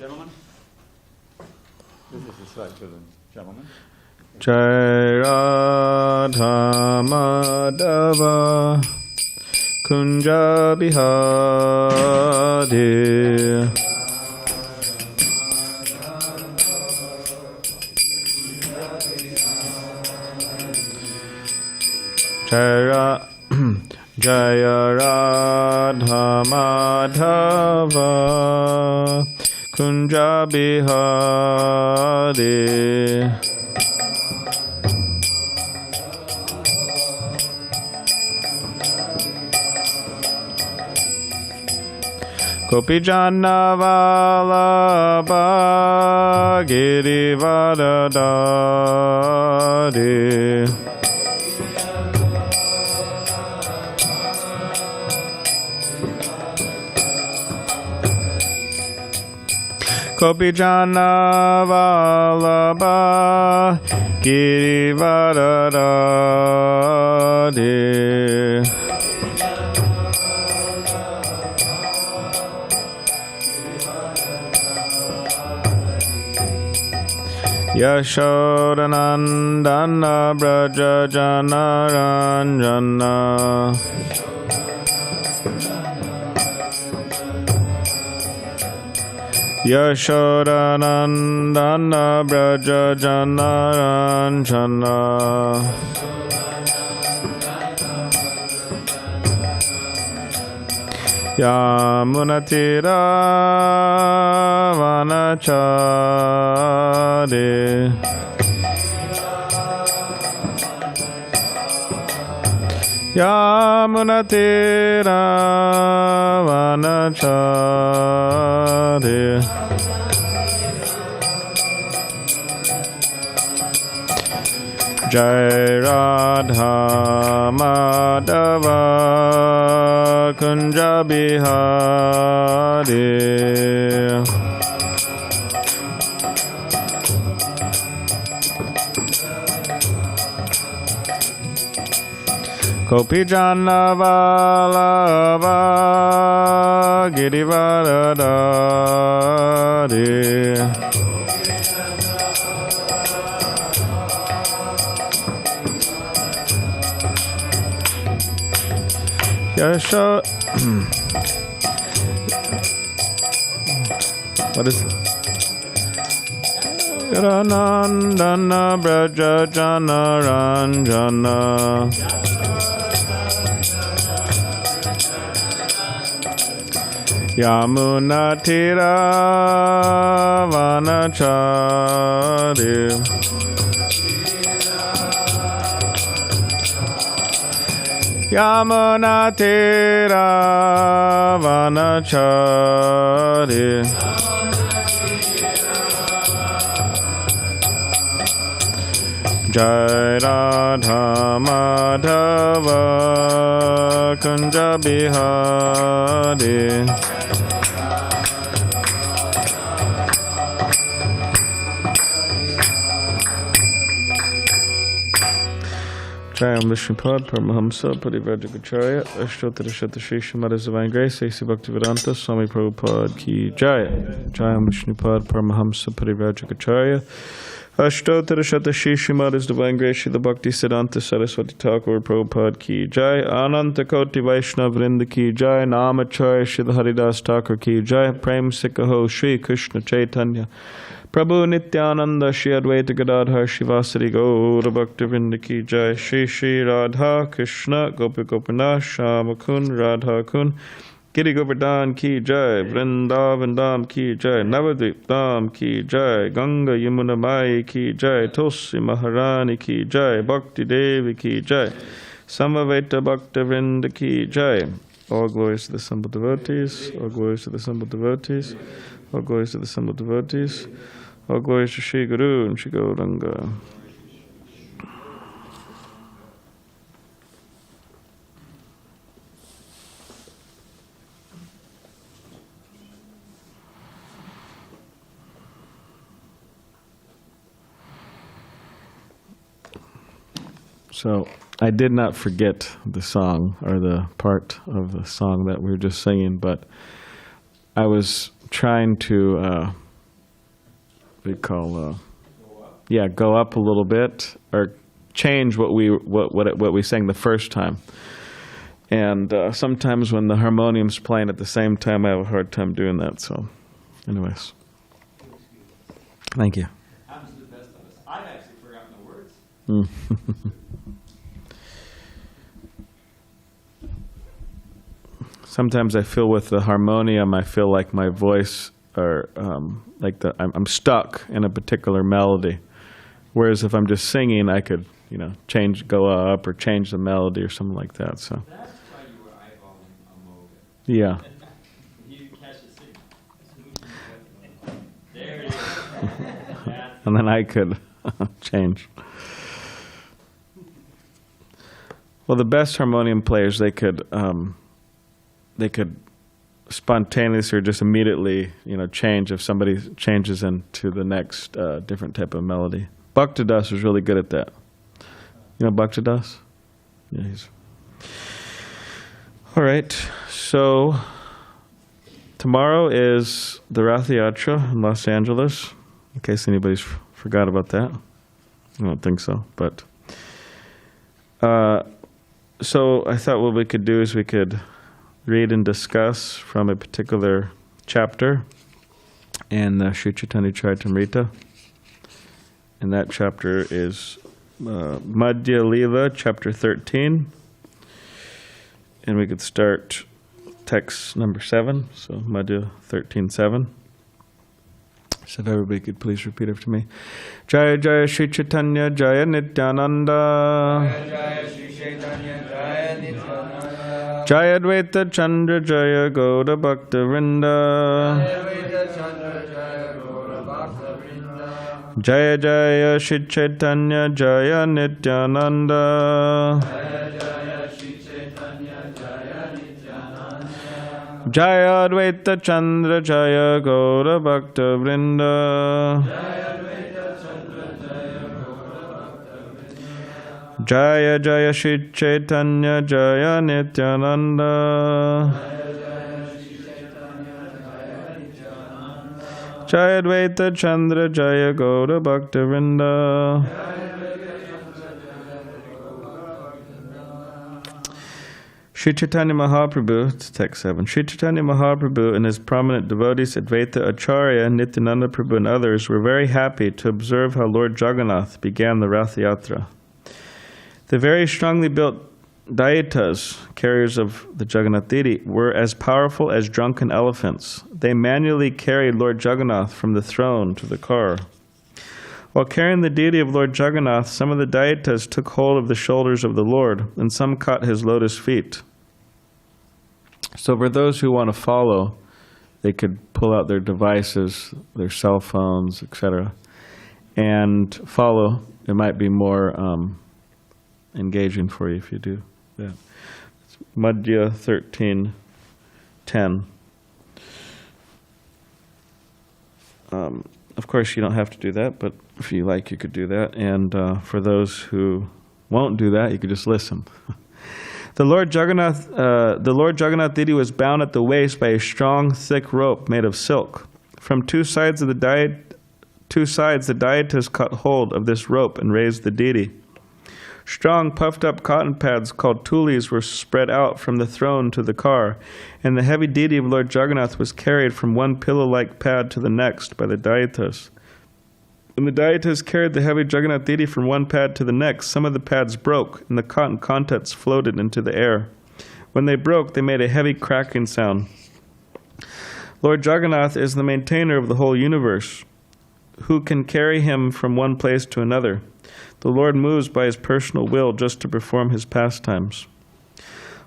Gentlemen? This is the slide for the gentlemen. Jai Radha Madhava Kunja Bihari Jaya Radha Madhava Kunja Bihari Gopijana Vallabha Girivardhari Gopijana Vallabha Girivardhari Yashodanandana Braja Jana Ranjana Yashodanandana Braja Jana Ranjana Yamunatira Vanachari Yamunatira Vanachari Jai Radha Madhava Kunja Bihari Gopijana Vallabha Girivardhari Yasho What is it? Ranandana Braja Jana Ranjana Yamunatira Vanachari Yamunatira Vanachari Jai Radha Madhava Kunja Bihari Jayam Vishnupad Paramahamsa Parivrajagacharya Ashtotara Shatashisha Mother's Divine Grace A.C. Bhaktivedanta Swami Prabhupada Ki Jaya Jayam Vishnupad Paramahamsa Parivrajagacharya Ashtotara Shatashisha Mother's Divine Grace Srila Bhakti Siddhanta Saraswati Thakur Prabhupada Ki Jai Ananta Koti Vaishnav Vrinda Ki Jai Namacharya Srila Haridas Thakur Ki Jai Prem Sikaho Sri Krishna Chaitanya Prabhu Nityananda Shri Advaita Gadadhar Shivasari Gaura Bhakti Vrinda Ki Jai Shri Shri Radha Krishna Gopi Gopinath Shama Kun Radha Kun Giri Govardhan Ki Jai Vrindavan Dham Ki Jai Navadvip Dham Ki Jai Ganga Yamuna Mai Ki Jai Tulsi Maharani Ki Jai Bhakti Devi Ki Jai Samaveta Bhakta Vrinda Ki Jai. All glories to the assembled devotees, all glories to the assembled devotees, all glories to the assembled devotees. All glories to Shri Guru and Shri Gauranga. So I did not forget the song or the part of the song that we were just singing, but I was trying to we call, yeah, go up a little bit, or change what we sang the first time. And sometimes when the harmonium's playing at the same time, I have a hard time doing that. So, anyways, thank you. Happens to the best of us. I've actually forgotten the words. Sometimes I feel with the harmonium, I feel like my voice, or I'm stuck in a particular melody. Whereas if I'm just singing, I could, go up or change the melody or something like that. So. That's why you were eyeballing Amoga. Yeah. You catch the signal. There it is. And then I could change. Well, the best harmonium players, they could spontaneously or just immediately, change if somebody changes into the next different type of melody. Bhakti Dasa is really good at that. You know Bhakti Dasa? Yeah, he's... All right, so tomorrow is the Ratha-yatra in Los Angeles, in case anybody's forgot about that. I don't think so, but... so I thought what we could do is we could read and discuss from a particular chapter in Sri Chaitanya Charitamrita. And that chapter is Madhya Lila, chapter 13. And we could start text number 7, so Madhya 13:7. So if everybody could please repeat after me. Jaya Jaya Sri Chaitanya Jaya Nityananda. Jaya Jaya Sri Chaitanya Jaya Nityananda. Jaya Advaita Chandra Jaya Gauda Bhakta Vrinda. Jaya Advaita Chandra Jaya Gauda Bhakta Vrinda. Jaya Jaya Sri Chaitanya Jaya Nityananda. Jaya Jaya Sri Chaitanya Jaya Nityananda. Jaya Advaita Chandra Jaya Gauda Bhakta Vrinda. Jaya Jaya Sri Chaitanya Jaya Nityananda. Jaya Advaita Chandra Jaya Gauda Bhakta Vrinda. Sri Chaitanya Mahaprabhu, text 7. Sri Chaitanya Mahaprabhu and his prominent devotees Advaita Acharya, Nityananda Prabhu and others were very happy to observe how Lord Jagannatha began the Ratha-yatra. The very strongly built Daitas, carriers of the Jagannath deity, were as powerful as drunken elephants. They manually carried Lord Jagannatha from the throne to the car. While carrying the deity of Lord Jagannatha, some of the Daitas took hold of the shoulders of the Lord, and some caught his lotus feet. So for those who want to follow, they could pull out their devices, their cell phones, etc., and follow. It might be more engaging for you if you do that. It's Madhya 13:10. Of course, you don't have to do that, but if you like, you could do that. And for those who won't do that, you could just listen. The Lord Jagannatha deity was bound at the waist by a strong, thick rope made of silk. From two sides, the Daitas caught hold of this rope and raised the deity. Strong, puffed-up cotton pads called tulis were spread out from the throne to the car, and the heavy deity of Lord Jagannatha was carried from one pillow-like pad to the next by the Daitas. When the Daitas carried the heavy Jagannath deity from one pad to the next, some of the pads broke, and the cotton contents floated into the air. When they broke, they made a heavy cracking sound. Lord Jagannatha is the maintainer of the whole universe. Who can carry him from one place to another? The Lord moves by his personal will just to perform his pastimes.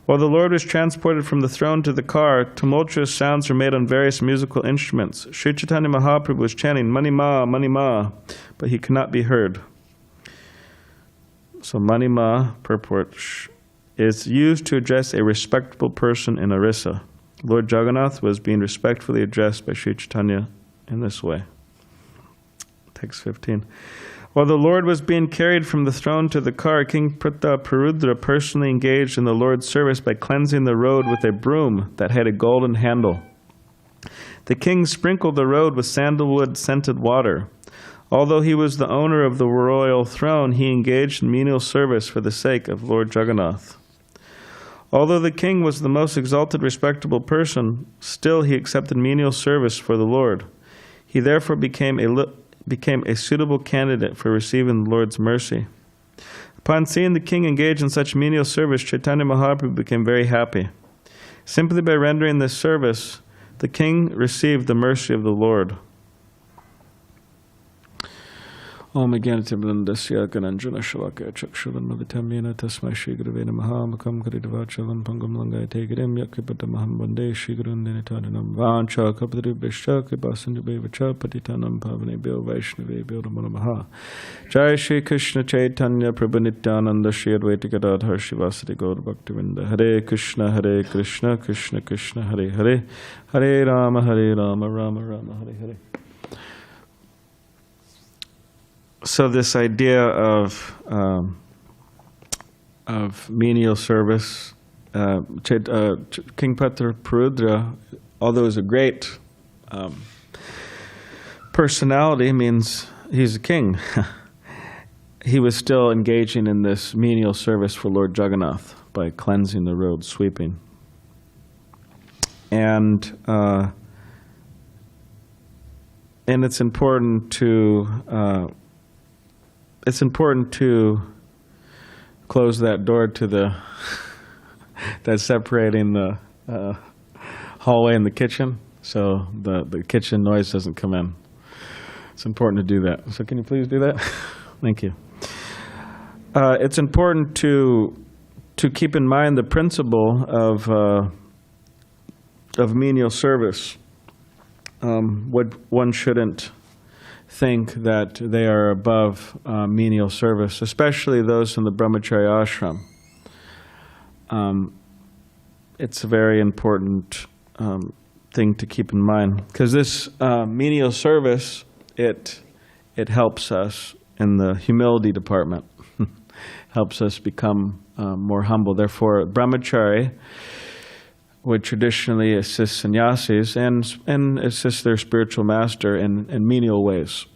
While the Lord was transported from the throne to the car, tumultuous sounds were made on various musical instruments. Sri Chaitanya Mahaprabhu was chanting, Mani Ma, but he could not be heard. So Mani Ma, purport, is used to address a respectable person in Orissa. Lord Jagannatha was being respectfully addressed by Sri Chaitanya in this way. Text 15. While the Lord was being carried from the throne to the car, King Prataparudra personally engaged in the Lord's service by cleansing the road with a broom that had a golden handle. The king sprinkled the road with sandalwood-scented water. Although he was the owner of the royal throne, he engaged in menial service for the sake of Lord Jagannath. Although the king was the most exalted, respectable person, still he accepted menial service for the Lord. He therefore became a suitable candidate for receiving the Lord's mercy. Upon seeing the king engage in such menial service, Chaitanya Mahaprabhu became very happy. Simply by rendering this service, the king received the mercy of the Lord. Om Gyanatibrandasya Gananjana Shalakaya Chakshuranmaditamyena Tasmai Shri Gurave Namaha Makam Karidavachalam Pangam Langaya Tegirim Yakipatamaham Bande Shri Gurundinitadanam Vancha Kapadribhishcha Kipasandubevacha Patitanam Pavanebhyo Vaishnavebhyo Namo Namaha. Jai Shri Krishna Chaitanya Prabhu Nityananda Shri Advaita Gadadhar Shivasati Gaur Bhaktivinoda Hare Krishna Krishna Krishna Hare Hare Hare Rama Rama Rama Hare Hare. So this idea of menial service, King Pratarudra, although he's a great personality, means he's a king. He was still engaging in this menial service for Lord Jagannath by cleansing the road, sweeping. And it's important to close that door to the that's separating the hallway and the kitchen, so the kitchen noise doesn't come in. It's important to do that. So can you please do that? Thank you. It's important to keep in mind the principle of menial service. One shouldn't think that they are above menial service, especially those in the brahmacharya ashram. It's a very important thing to keep in mind, because this menial service, it helps us in the humility department, helps us become more humble. Therefore, brahmachari would traditionally assist sannyasis and assist their spiritual master in menial ways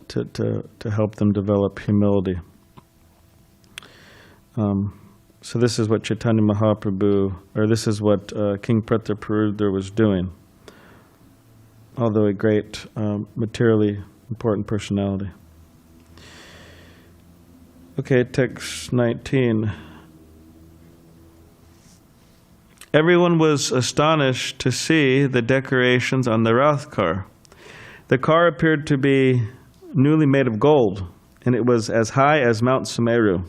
to help them develop humility. So this is what Chaitanya Mahaprabhu, or this is what King Pratarudra was doing, although a great materially important personality. Okay, text 19. Everyone was astonished to see the decorations on the Rath car. The car appeared to be newly made of gold, and it was as high as Mount Sumeru.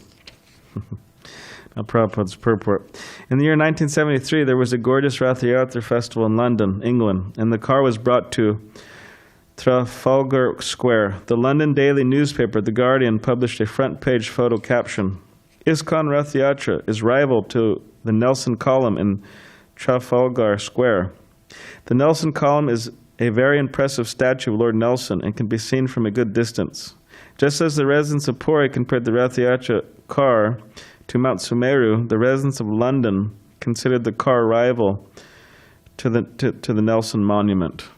Now, Prabhupada's purport. In the year 1973, there was a gorgeous Ratha-yatra festival in London, England, and the car was brought to Trafalgar Square. The London daily newspaper, The Guardian, published a front-page photo caption. ISKCON Ratha-yatra is rival to the Nelson Column in Trafalgar Square. The Nelson Column is a very impressive statue of Lord Nelson and can be seen from a good distance. Just as the residents of Puri compared the Ratha-yatra car to Mount Sumeru, the residents of London considered the car rival to the Nelson Monument.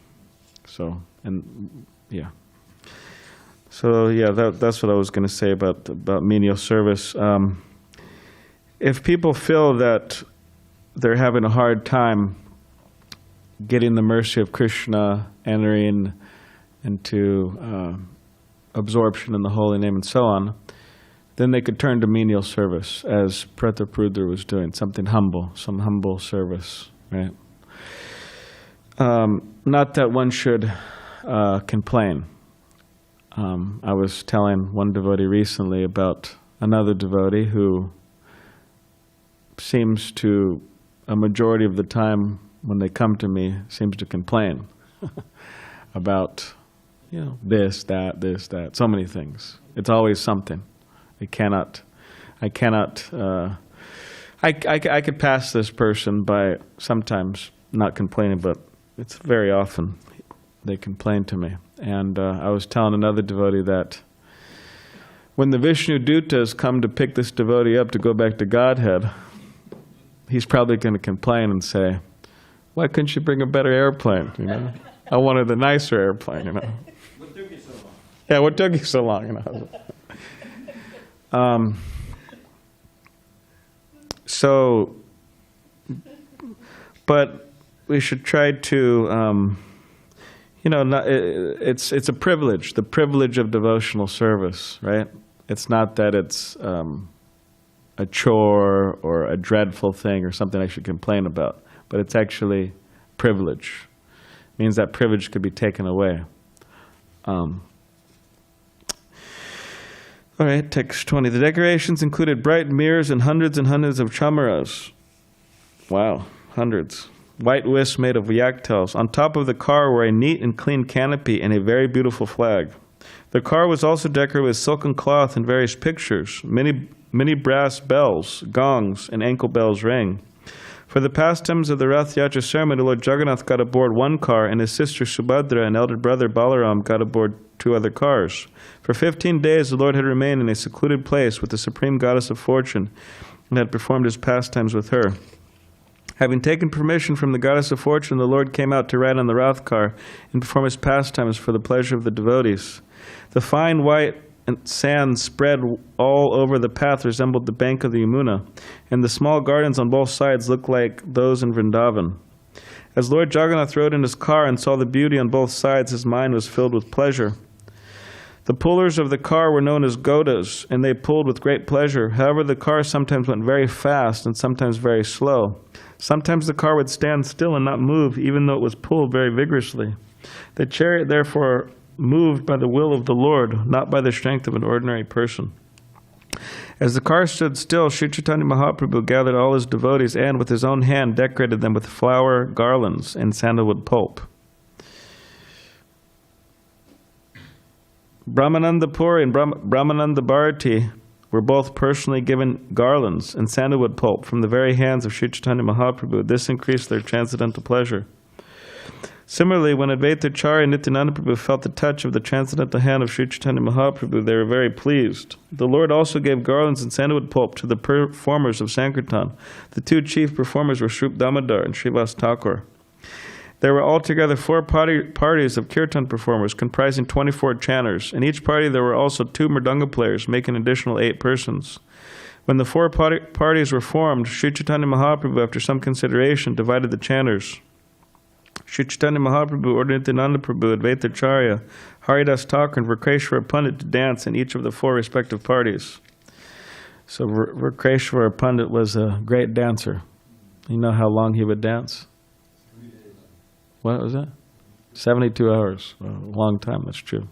So, that's what I was going to say about menial service. If people feel that they're having a hard time getting the mercy of Krishna, entering into absorption in the holy name and so on, then they could turn to menial service, as Pratarudra was doing, something humble, some humble service, right? Not that one should complain. I was telling one devotee recently about another devotee who seems to, a majority of the time when they come to me, seems to complain about, this, that, so many things. It's always something. I could pass this person by sometimes not complaining, but it's very often they complain to me. And I was telling another devotee that when the Vishnu Dutas come to pick this devotee up to go back to Godhead, he's probably going to complain and say, "Why couldn't you bring a better airplane? I wanted a nicer airplane, What took you so long? Yeah, what took you so long? So, but we should try to, it's a privilege, the privilege of devotional service, right? It's not that it's a chore or a dreadful thing or something I should complain about, but it's actually privilege. It means that privilege could be taken away. All right, text 20. The decorations included bright mirrors and hundreds of chamaras. Wow, hundreds. White wisps made of yaktails. On top of the car were a neat and clean canopy and a very beautiful flag. The car was also decorated with silken cloth and various pictures. Many brass bells, gongs, and ankle bells rang. For the pastimes of the Ratha-yatra ceremony, Lord Jagannatha got aboard one car, and his sister Subhadra and elder brother Balaram got aboard 2 other cars. For 15 days the Lord had remained in a secluded place with the Supreme Goddess of Fortune and had performed his pastimes with her. Having taken permission from the Goddess of Fortune, the Lord came out to ride on the Rath car and perform his pastimes for the pleasure of the devotees. The fine white sand spread all over the path resembled the bank of the Yamuna, and the small gardens on both sides looked like those in Vrindavan. As Lord Jagannath rode in his car and saw the beauty on both sides, his mind was filled with pleasure. The pullers of the car were known as Godas, and they pulled with great pleasure. However, the car sometimes went very fast and sometimes very slow. Sometimes the car would stand still and not move, even though it was pulled very vigorously. The chariot, therefore, moved by the will of the Lord, not by the strength of an ordinary person. As the car stood still, Sri Chaitanya Mahaprabhu gathered all his devotees and, with his own hand, decorated them with flower garlands and sandalwood pulp. Brahmananda Puri and Brahmananda Bharati were both personally given garlands and sandalwood pulp from the very hands of Sri Chaitanya Mahaprabhu. This increased their transcendental pleasure. Similarly, when Advaitacharya and Nityananda Prabhu felt the touch of the transcendental hand of Sri Chaitanya Mahaprabhu, they were very pleased. The Lord also gave garlands and sandalwood pulp to the performers of Sankirtan. The 2 chief performers were Srup Damodar and Srivas Thakur. There were altogether 4 parties of kirtan performers, comprising 24 chanters. In each party there were also 2 mridanga players, making an additional 8 persons. When the 4 parties were formed, Sri Chaitanya Mahaprabhu, after some consideration, divided the chanters. Sri Chaitanya Mahaprabhu ordered Nityananda Prabhu, Advaitacharya, Haridas Thakur, and Vrikeshwara Pandit to dance in each of the 4 respective parties. So Vrikeshwara Pandit was a great dancer. You know how long he would dance? What was that? 72 hours. A long time, that's true.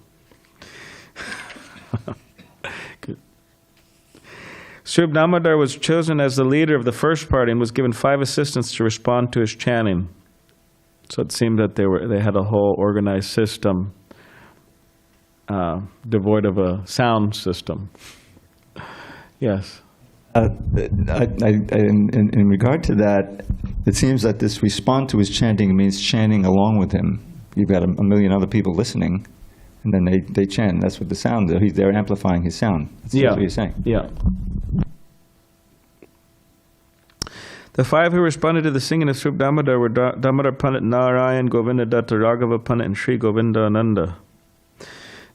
Good. Srup Damodar was chosen as the leader of the first party and was given 5 assistants to respond to his chanting. So it seemed that they had a whole organized system devoid of a sound system. Yes. In regard to that, it seems that this respond to his chanting means chanting along with him. You've got a million other people listening, and then they chant. That's what the sound is. They're amplifying his sound. That's what you're saying. Yeah. The 5 who responded to the singing of Srup Damodar were Damodar Pandit, Narayan, Govinda Datta, Raghava Pandit, and Sri Govinda Ananda.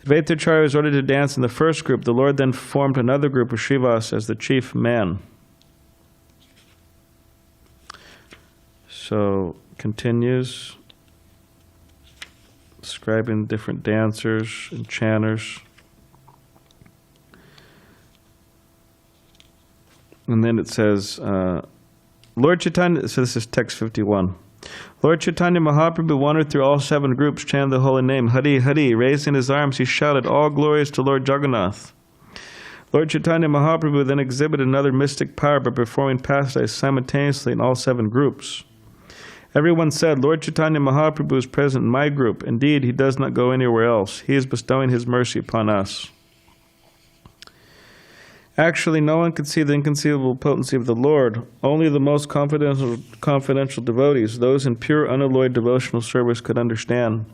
Advaitacharya was ordered to dance in the first group. The Lord then formed another group with Srivas as the chief man. So, continues describing different dancers and chanters. And then it says, Lord Chaitanya, so this is text 51. Lord Chaitanya Mahaprabhu wandered through all 7 groups, chanting the holy name, Hari Hari. Raising his arms, he shouted, "All glories to Lord Jagannath." Lord Chaitanya Mahaprabhu then exhibited another mystic power by performing pastimes simultaneously in all 7 groups. Everyone said, Lord Chaitanya Mahaprabhu is present in my group. Indeed, he does not go anywhere else. He is bestowing his mercy upon us. Actually, no one could see the inconceivable potency of the Lord. Only the most confidential devotees, those in pure, unalloyed devotional service, could understand.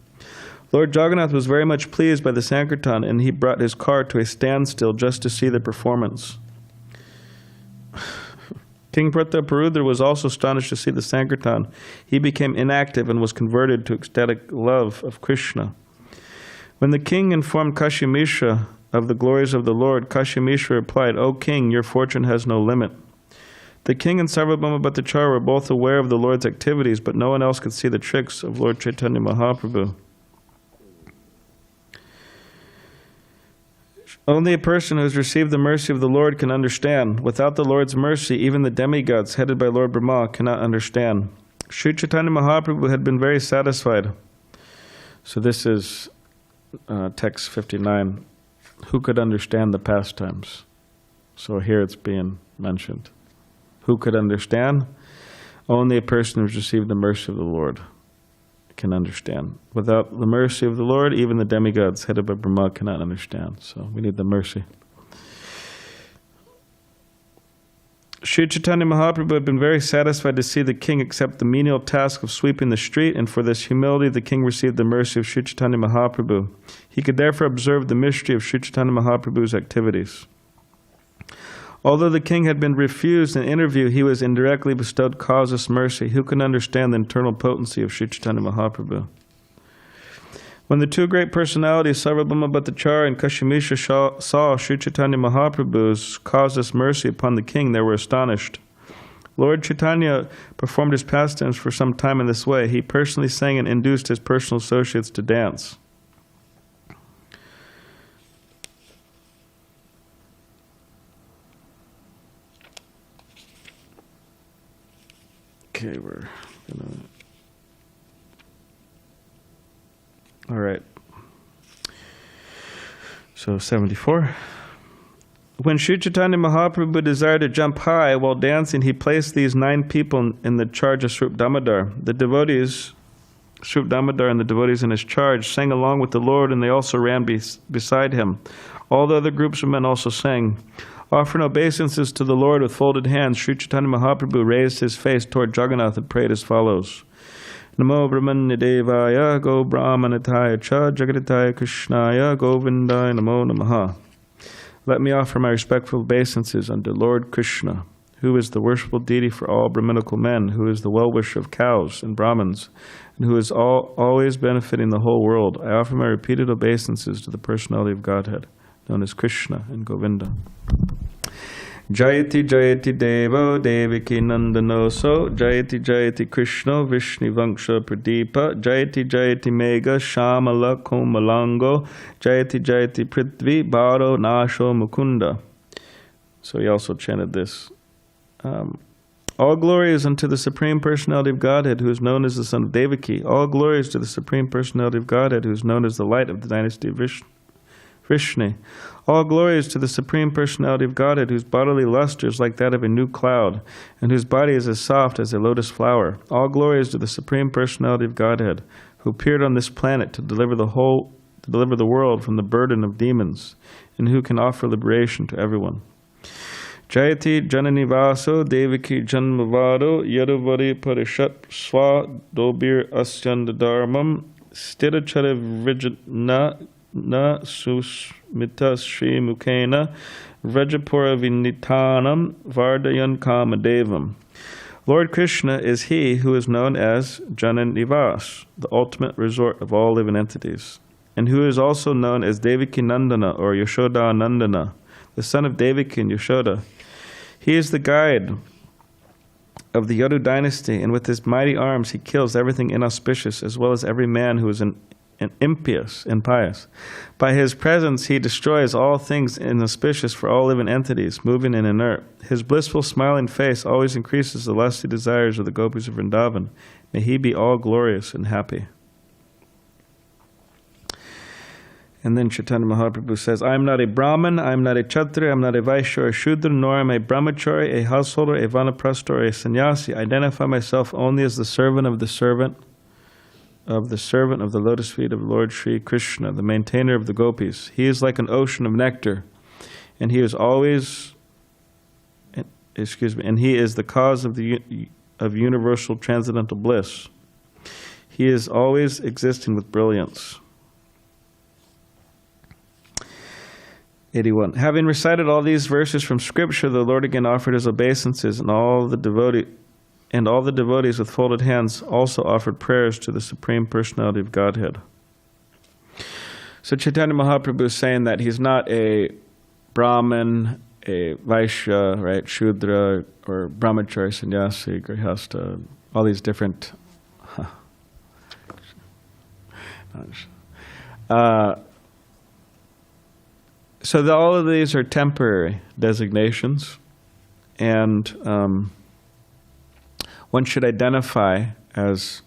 Lord Jagannath was very much pleased by the Sankirtan, and he brought his car to a standstill just to see the performance. King Prataparudra was also astonished to see the Sankirtan. He became inactive and was converted to ecstatic love of Krishna. When the king informed Kashyamishra of the glories of the Lord, Kashyamishra replied, "O king, your fortune has no limit." The king and Sarvabhauma Bhattacharya were both aware of the Lord's activities, but no one else could see the tricks of Lord Chaitanya Mahaprabhu. Only a person who has received the mercy of the Lord can understand. Without the Lord's mercy, even the demigods, headed by Lord Brahma, cannot understand. Sri Chaitanya Mahaprabhu had been very satisfied. So this is text 59. Who could understand the pastimes? So here it's being mentioned. Who could understand? Only a person who has received the mercy of the Lord can understand. Without the mercy of the Lord, even the demigods headed by Brahma cannot understand. So we need the mercy. Sri Chaitanya Mahaprabhu had been very satisfied to see the king accept the menial task of sweeping the street, and for this humility the king received the mercy of Sri Chaitanya Mahaprabhu. He could therefore observe the mystery of Sri Chaitanya Mahaprabhu's activities. Although the king had been refused an interview, he was indirectly bestowed causeless mercy. Who can understand the internal potency of Sri Chaitanya Mahaprabhu? When the two great personalities, Sarvabhauma Bhattacharya and Kashyamishra, saw Sri Chaitanya Mahaprabhu's causeless mercy upon the king, they were astonished. Lord Chaitanya performed his pastimes for some time in this way. He personally sang and induced his personal associates to dance. Okay, we're gonna... All right. So 74. When Sri Chaitanya Mahaprabhu desired to jump high while dancing, he placed these 9 people in the charge of Swarup Damodar. The devotees, Swarup Damodar and the devotees in his charge, sang along with the Lord, and they also ran beside him. All the other groups of men also sang. Offering obeisances to the Lord with folded hands, Sri Chaitanya Mahaprabhu raised his face toward Jagannatha and prayed as follows. Namo Brahmanya Devaya Go Brahmanataya Cha Jagaditaya Krishnaya Govindaya Namo Namaha. Let me offer my respectful obeisances unto Lord Krishna, who is the worshipful deity for all Brahminical men, who is the well-wisher of cows and Brahmins, and who is always benefiting the whole world. I offer my repeated obeisances to the personality of Godhead, known as Krishna and Govinda. Jayati Jayati Devo Devaki Nandanoso Jayati Jayati Krishna Vishnu Vangsha Pradeepa Jayati Jayati Mega Shamala Komalango Jayati Jayati Prithvi Bharo Nasho Mukunda. So he also chanted this. All glory is unto the Supreme Personality of Godhead, who is known as the son of Devaki. All glory is to the Supreme Personality of Godhead, who is known as the light of the dynasty of Vrishni. All glory is to the Supreme Personality of Godhead, whose bodily luster is like that of a new cloud, and whose body is as soft as a lotus flower. All glory is to the Supreme Personality of Godhead, who appeared on this planet to deliver the world from the burden of demons, and who can offer liberation to everyone. Jayati Janani Vaso Devaki Janmavado Yadavari Parishat Swa Dobir Asyanda Dharmam Stidachara Vrijana Na Susmita Sri Mukena Vrajapura Vinitanam Vardayan Kamadevam. Lord Krishna is he who is known as Jananivas, the ultimate resort of all living entities, and who is also known as Devaki Nandana or Yashoda Nandana, the son of Devaki and Yashoda. He is the guide of the Yadu dynasty, and with his mighty arms he kills everything inauspicious, as well as every man who is an impious and pious. By his presence he destroys all things inauspicious for all living entities, moving and inert. His blissful smiling face always increases the lusty desires of the gopis of Vrindavan. May he be all glorious and happy. And then Chaitanya Mahaprabhu says, I am not a Brahmin, I am not a Kshatriya, I am not a Vaishya or a Shudra, nor am I a Brahmachari, a householder, a Vanaprastha, or a sannyasi. I identify myself only as the servant of the servant of the lotus feet of Lord Sri Krishna, the maintainer of the gopis. He is like an ocean of nectar, and he is always, and he is the cause of universal transcendental bliss. He is always existing with brilliance. 81. Having recited all these verses from Scripture, the Lord again offered his obeisances, and all the devotees with folded hands also offered prayers to the Supreme Personality of Godhead. So Chaitanya Mahaprabhu is saying that he's not a Brahmin, a Vaishya, right, Shudra, or Brahmachari, Sannyasi, Grihastha, all these different. All of these are temporary designations, and one should identify as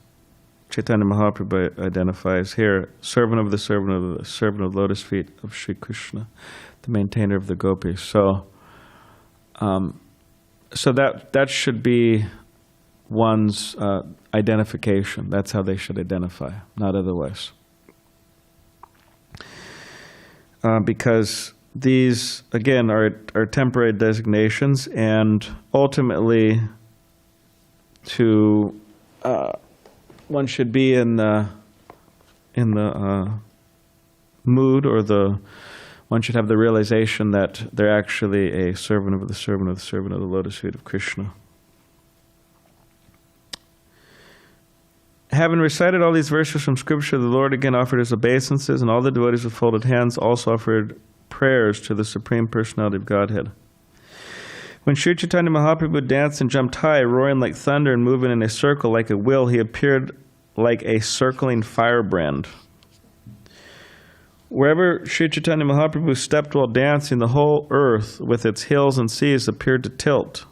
Chaitanya Mahaprabhu identifies here, servant of the lotus feet of Sri Krishna, the maintainer of the gopis. So that should be one's identification. That's how they should identify, not otherwise. Because these, again, are temporary designations, and ultimately one should be in the mood, or one should have the realization that they're actually a servant of the lotus feet of Krishna. Having recited all these verses from Scripture, the Lord again offered his obeisances, and all the devotees with folded hands also offered prayers to the Supreme Personality of Godhead. When Sri Chaitanya Mahaprabhu danced and jumped high, roaring like thunder and moving in a circle like a wheel, he appeared like a circling firebrand. Wherever Sri Chaitanya Mahaprabhu stepped while dancing, the whole earth with its hills and seas appeared to tilt.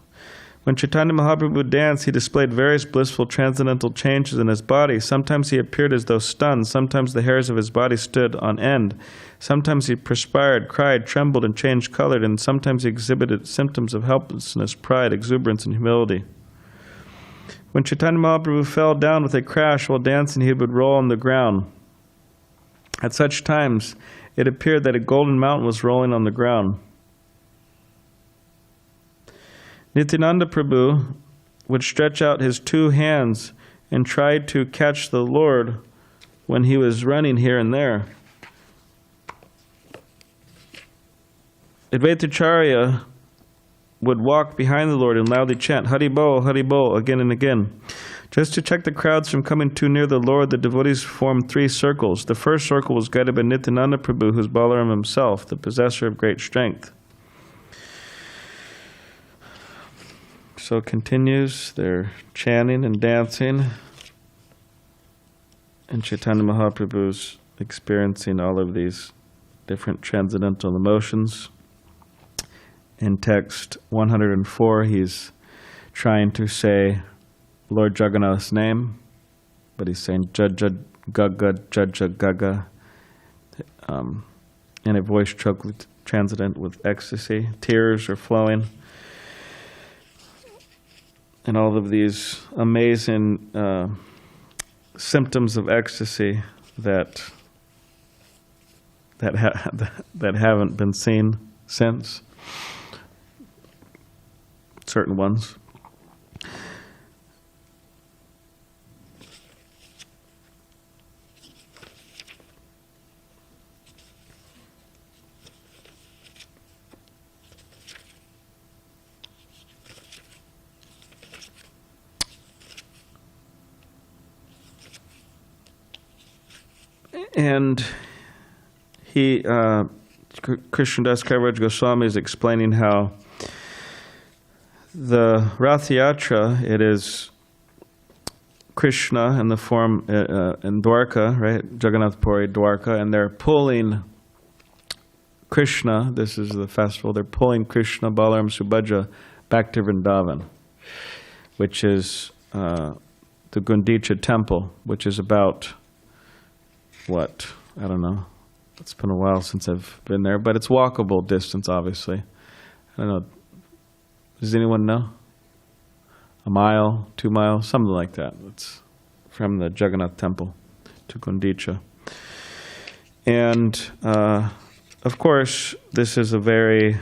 When Chaitanya Mahaprabhu danced, he displayed various blissful transcendental changes in his body. Sometimes he appeared as though stunned. Sometimes the hairs of his body stood on end. Sometimes he perspired, cried, trembled, and changed color. And sometimes he exhibited symptoms of helplessness, pride, exuberance, and humility. When Chaitanya Mahaprabhu fell down with a crash while dancing, he would roll on the ground. At such times, it appeared that a golden mountain was rolling on the ground. Nityananda Prabhu would stretch out his two hands and try to catch the Lord when he was running here and there. Advaitacharya would walk behind the Lord and loudly chant, Hari Bol, again and again. Just to check the crowds from coming too near the Lord, the devotees formed three circles. The first circle was guided by Nityananda Prabhu, who is Balaram himself, the possessor of great strength. So it continues, they're chanting and dancing, and Chaitanya Mahaprabhu's experiencing all of these different transcendental emotions. In text 104, he's trying to say Lord Jagannatha's name, but he's saying Jaja Gaga, in a voice choked transcendent with ecstasy. Tears are flowing. And all of these amazing symptoms of ecstasy that haven't been seen since. Certain ones. And Krishnadas Kaviraj Goswami is explaining how the Ratha-yatra, it is Krishna in the form in Dwarka, right? Jagannath Puri, Dwarka, and they're pulling Krishna, this is the festival, they're pulling Krishna, Balaram, Subhadra back to Vrindavan, which is the Gundicha temple, which is about what? I don't know. It's been a while since I've been there, but it's walkable distance, obviously. I don't know. Does anyone know? A mile, 2 miles, something like that. It's from the Jagannath temple to Gundicha. And, of course, this is a very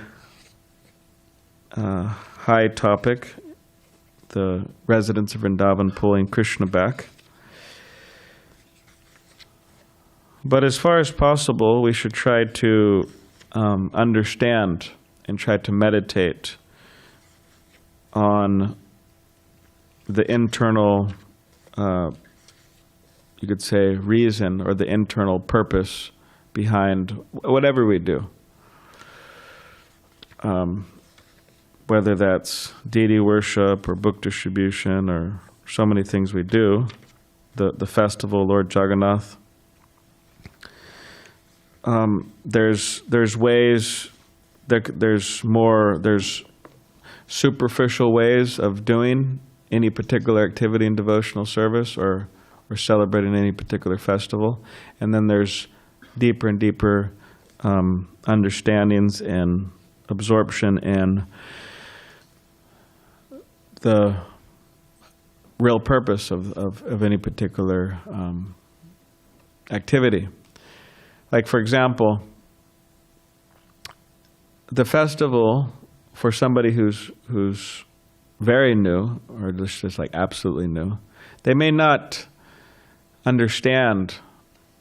high topic, the residents of Vrindavan pulling Krishna back. But as far as possible, we should try to understand and try to meditate on the internal, you could say, reason or the internal purpose behind whatever we do. Whether that's deity worship or book distribution or so many things we do, the festival, Lord Jagannatha. There's ways, there's superficial ways of doing any particular activity in devotional service or celebrating any particular festival. And then there's deeper and deeper understandings and absorption and the real purpose of any particular activity. Like, for example, the festival for somebody who's very new, or just like absolutely new, they may not understand,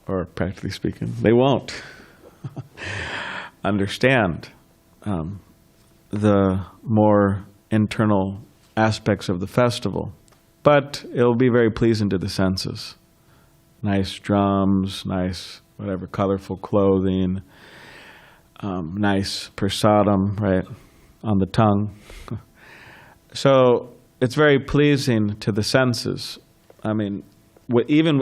or practically speaking, they won't understand the more internal aspects of the festival. But it'll be very pleasing to the senses. Nice drums, nice whatever, colorful clothing, nice prasadam, right, on the tongue. So it's very pleasing to the senses. I mean, even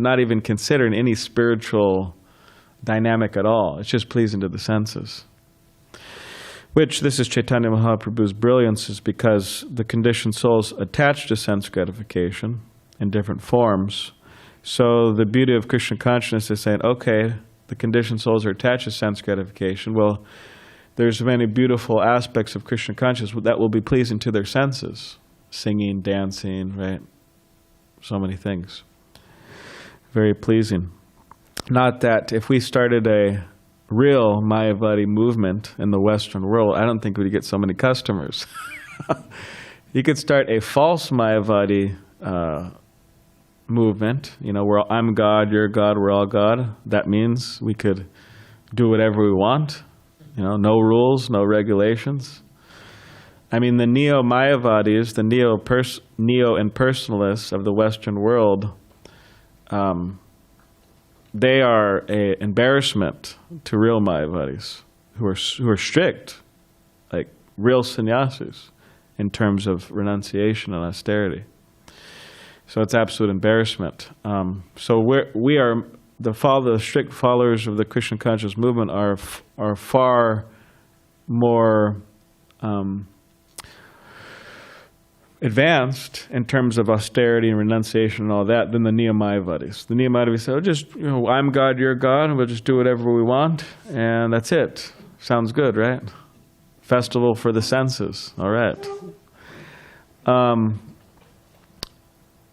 not even considering any spiritual dynamic at all. It's just pleasing to the senses. Which, this is Chaitanya Mahaprabhu's brilliance, is because the conditioned souls attach to sense gratification in different forms. So the beauty of Krishna consciousness is saying, okay, the conditioned souls are attached to sense gratification. Well, there's many beautiful aspects of Krishna consciousness that will be pleasing to their senses. Singing, dancing, right? So many things. Very pleasing. Not that if we started a real Mayavadi movement in the Western world, I don't think we'd get so many customers. You could start a false Mayavadi movement, where I'm God, you're God, we're all God. That means we could do whatever we want, no rules, no regulations. I mean, the neo-Mayavadis, the neo-impersonalists of the Western world, they are an embarrassment to real Mayavadis who are strict, like real sannyasis in terms of renunciation and austerity. So it's absolute embarrassment. So we are the strict followers of the Krishna conscious movement are far more advanced in terms of austerity and renunciation and all that than the Neo-Mayavadis. The Neo-Mayavadis say, I'm God, you're God, and we'll just do whatever we want, and that's it. Sounds good, right? Festival for the senses, all right.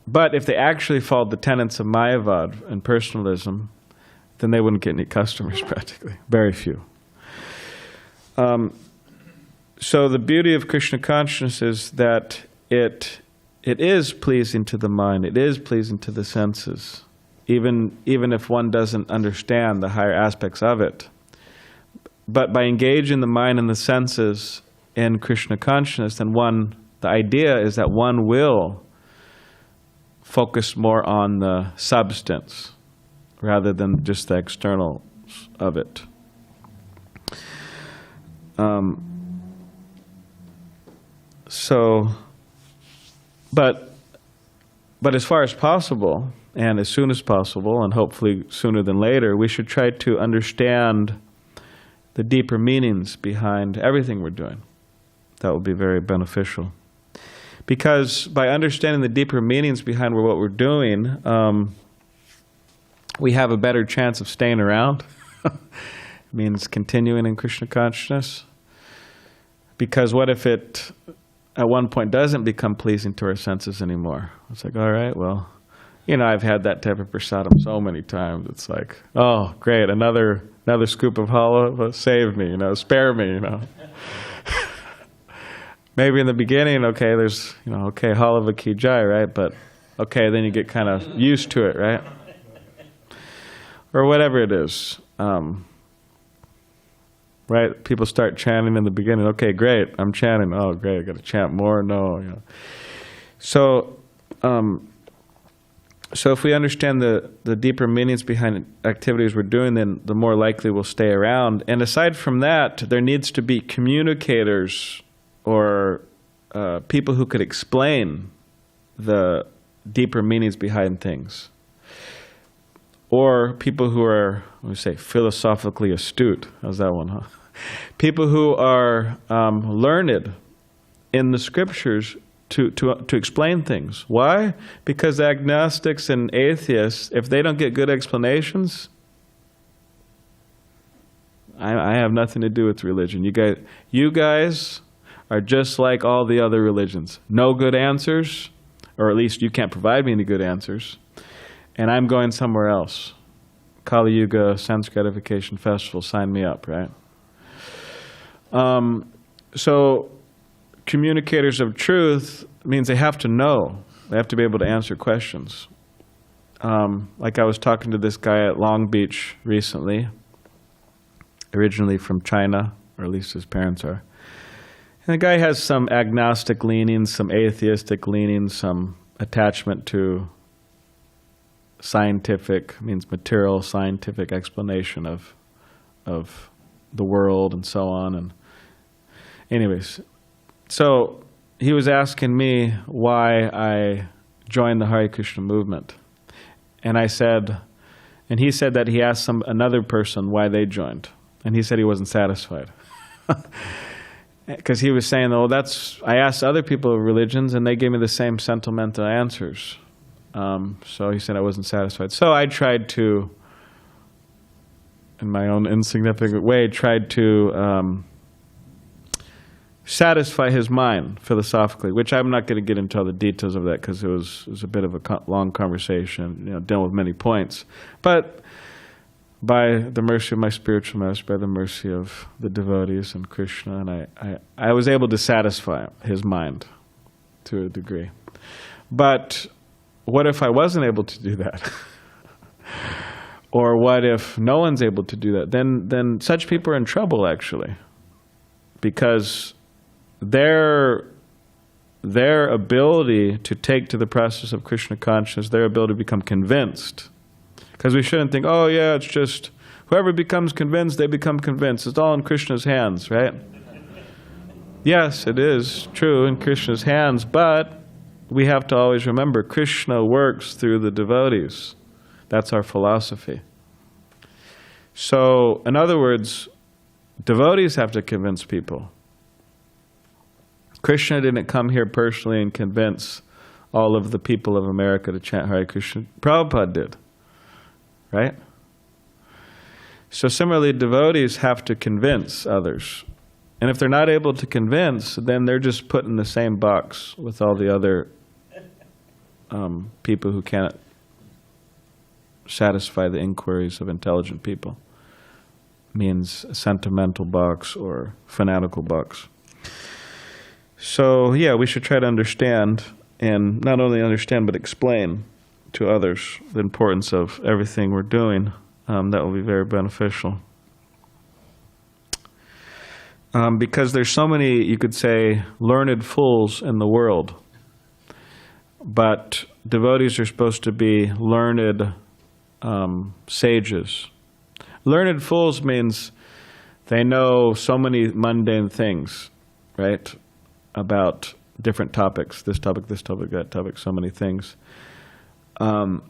But if they actually followed the tenets of Mayavad and personalism, then they wouldn't get any customers practically, very few. So the beauty of Krishna consciousness is that it is pleasing to the mind, it is pleasing to the senses, even if one doesn't understand the higher aspects of it. But by engaging the mind and the senses in Krishna consciousness, then the idea is that one will focus more on the substance rather than just the external of it. But as far as possible, and as soon as possible, and hopefully sooner than later, we should try to understand the deeper meanings behind everything we're doing. That will be very beneficial. Because by understanding the deeper meanings behind what we're doing, we have a better chance of staying around. It means continuing in Krishna consciousness. Because what if it, at one point, doesn't become pleasing to our senses anymore? It's like, all right, well, I've had that type of prasadam so many times. It's like, oh, great, another scoop of halva, save me, spare me, Maybe in the beginning, okay, there's, halava ki jai, right? But, okay, then you get kind of used to it, right? Or whatever it is. Right? People start chanting in the beginning. Okay, great, I'm chanting. Oh, great, I got to chant more. No, So So if we understand the deeper meanings behind activities we're doing, then the more likely we'll stay around. And aside from that, there needs to be communicators or people who could explain the deeper meanings behind things. Or people who are, we say, philosophically astute. How's that one, huh? People who are learned in the scriptures to explain things. Why? Because agnostics and atheists, if they don't get good explanations, I have nothing to do with religion. You guys are just like all the other religions. No good answers, or at least you can't provide me any good answers, and I'm going somewhere else. Kali Yuga Sense Gratification Festival, sign me up, right? So communicators of truth means they have to know. They have to be able to answer questions. Like I was talking to this guy at Long Beach recently, originally from China, or at least his parents are. And the guy has some agnostic leanings, some atheistic leanings, some attachment to scientific, means material scientific explanation of the world and so on. And anyways, so he was asking me why I joined the Hare Krishna movement. And I said, and he said that he asked another person why they joined. And he said he wasn't satisfied. Because he was saying, oh, I asked other people of religions and they gave me the same sentimental answers. So he said I wasn't satisfied. So I tried to, in my own insignificant way, satisfy his mind philosophically, which I'm not going to get into all the details of that because it was a bit of a long conversation, dealing with many points. But by the mercy of my spiritual master, by the mercy of the devotees and Krishna, and I was able to satisfy his mind to a degree. But what if I wasn't able to do that? Or what if no one's able to do that? Then such people are in trouble, actually, because their ability to take to the process of Krishna consciousness, their ability to become convinced. Because we shouldn't think, oh yeah, it's just whoever becomes convinced, they become convinced. It's all in Krishna's hands, right? Yes, it is true in Krishna's hands, but we have to always remember Krishna works through the devotees. That's our philosophy. So, in other words, devotees have to convince people. Krishna didn't come here personally and convince all of the people of America to chant Hare Krishna. Prabhupada did, right? So similarly, devotees have to convince others. And if they're not able to convince, then they're just put in the same box with all the other people who can't satisfy the inquiries of intelligent people. Means a sentimental box or fanatical box. So yeah, we should try to understand, and not only understand but explain to others the importance of everything we're doing. That will be very beneficial. Because there's so many, you could say, learned fools in the world. But devotees are supposed to be learned sages. Learned fools means they know so many mundane things, right? About different topics, this topic, that topic, so many things. They're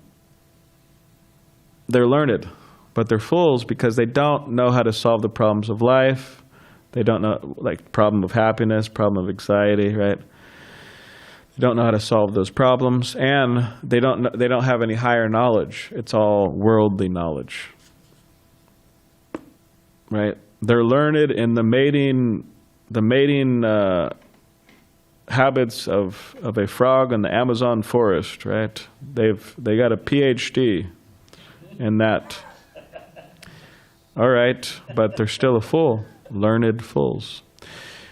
learned, but they're fools because they don't know how to solve the problems of life. They don't know, like, problem of happiness, problem of anxiety, right? They don't know how to solve those problems, and they don't have any higher knowledge. It's all worldly knowledge, right? They're learned in the mating habits of a frog in the Amazon forest, right? They got a PhD in that. All right, but they're still a fool. Learned fools.